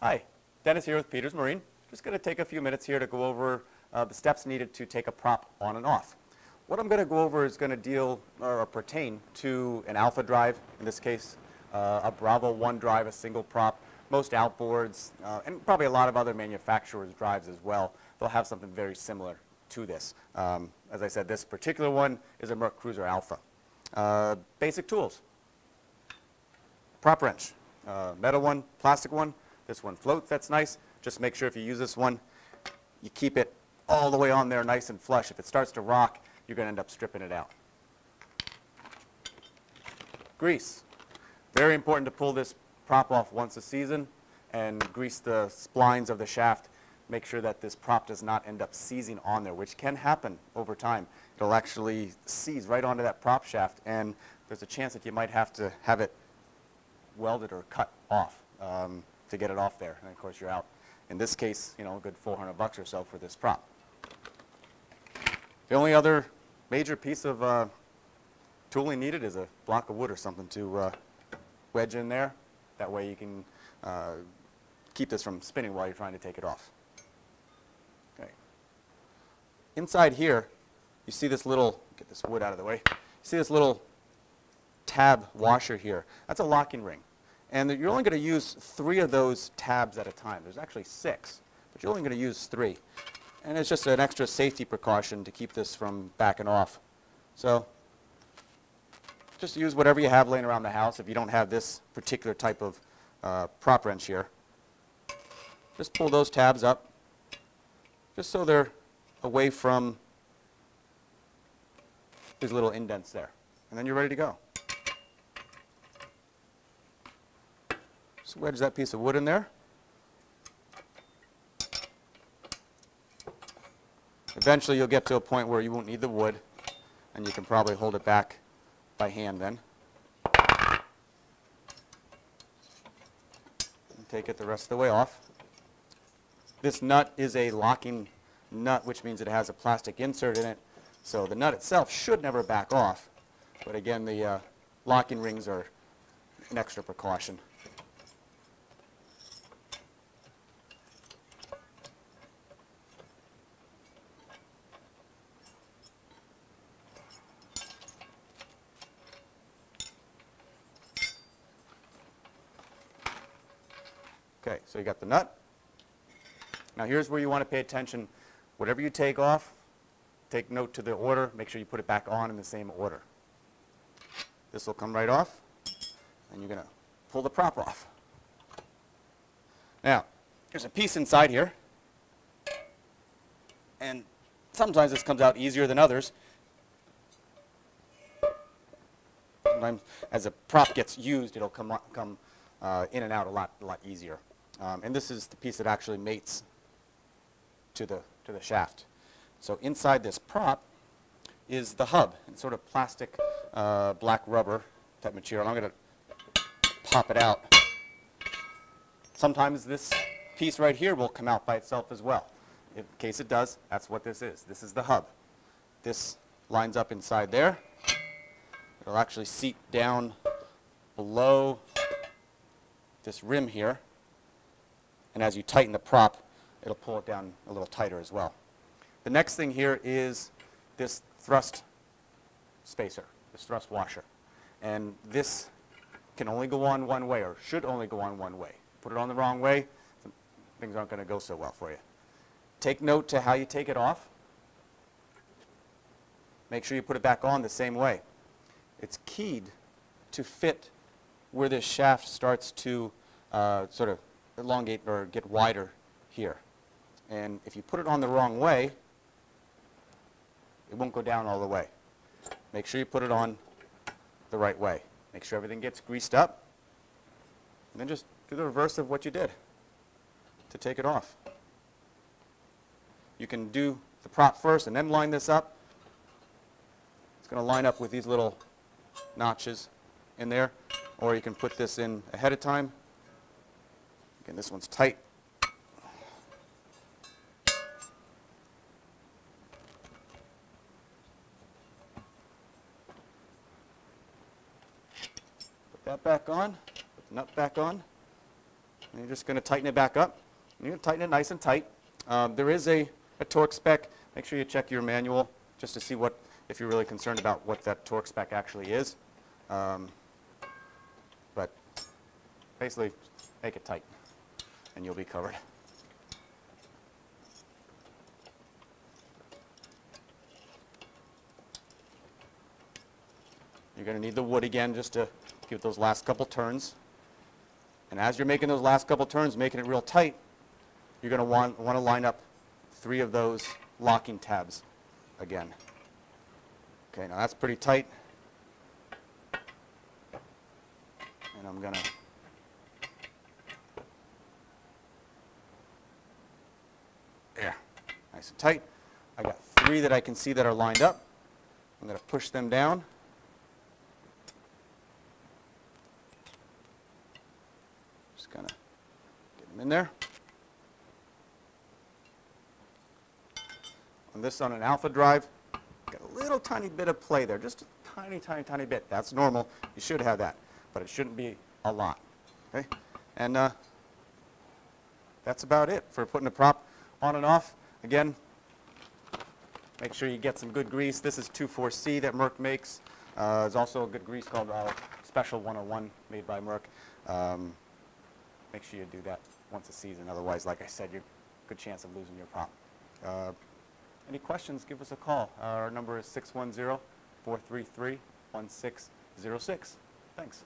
Hi, Dennis here with Peters Marine. Just going to take a few minutes here to go over the steps needed to take a prop on and off. What I'm going to go over is going to deal or pertain to an alpha drive, in this case a Bravo 1 drive, a single prop. Most outboards, and probably a lot of other manufacturers' drives as well, they'll have something very similar to this. As I said, this particular one is a Merc Cruiser Alpha. Basic tools. Prop wrench, metal one, plastic one. This one floats, that's nice. Just make sure if you use this one, you keep it all the way on there nice and flush. If it starts to rock, you're going to end up stripping it out. Grease. Very important to pull this prop off once a season and grease the splines of the shaft. Make sure that this prop does not end up seizing on there, which can happen over time. It'll actually seize right onto that prop shaft, and there's a chance that you might have to have it welded or cut off to get it off there. And of course, you're out. In this case, you know, a good $400 or so for this prop. The only other major piece of tooling needed is a block of wood or something to wedge in there. That way you can keep this from spinning while you're trying to take it off. Okay. Inside here, you see this little, get this wood out of the way, you see this little tab washer here. That's a locking ring. And you're only going to use 3 of those tabs at a time. There's actually 6, but you're only going to use 3. And it's just an extra safety precaution to keep this from backing off. So just use whatever you have laying around the house. If you don't have this particular type of prop wrench here, just pull those tabs up just so they're away from these little indents there. And then you're ready to go. Just wedge that piece of wood in there. Eventually you'll get to a point where you won't need the wood, and you can probably hold it back by hand then. And take it the rest of the way off. This nut is a locking nut, which means it has a plastic insert in it, so the nut itself should never back off. But again, the locking rings are an extra precaution. Okay, so you got the nut. Now here's where you want to pay attention. Whatever you take off, take note to the order. Make sure you put it back on in the same order. This will come right off, and you're going to pull the prop off. Now, there's a piece inside here, and sometimes this comes out easier than others. Sometimes as a prop gets used, it'll come in and out a lot easier. And this is the piece that actually mates to the shaft. So inside this prop is the hub, and sort of plastic black rubber type material. I'm going to pop it out. Sometimes this piece right here will come out by itself as well. In case it does, that's what this is. This is the hub. This lines up inside there. It'll actually seat down below this rim here, and as you tighten the prop, it'll pull it down a little tighter as well. The next thing here is this thrust spacer, this thrust washer, and this can only go on one way, or should only go on one way. Put it on the wrong way, things aren't going to go so well for you. Take note to how you take it off. Make sure you put it back on the same way. It's keyed to fit where this shaft starts to sort of elongate or get wider here. And if you put it on the wrong way, it won't go down all the way. Make sure you put it on the right way. Make sure everything gets greased up, and then just do the reverse of what you did to take it off. You can do the prop first and then line this up. It's going to line up with these little notches in there, or you can put this in ahead of time. Again, this one's tight. Put that back on, put the nut back on, And you're just going to tighten it back up. You're going to tighten it nice and tight. There is a torque spec. Make sure you check your manual just to see if you're really concerned about what that torque spec actually is. But basically, make it tight, and you'll be covered. You're going to need the wood again just to give those last couple turns. And as you're making those last couple turns, making it real tight, you're going to want to line up 3 of those locking tabs again. Okay, now that's pretty tight. And I'm going to there, nice and tight. I got 3 that I can see that are lined up. I'm going to push them down. Just going to get them in there. On an alpha drive, got a little tiny bit of play there, just a tiny, tiny, tiny bit. That's normal. You should have that, but it shouldn't be a lot. Okay, and that's about it for putting the prop on and off. Again, make sure you get some good grease. This is 2,4-C that Merck makes. There's also a good grease called Special 101 made by Merck. Make sure you do that once a season. Otherwise, like I said, you're a good chance of losing your prop. Any questions, give us a call. Our number is 610-433-1606. Thanks.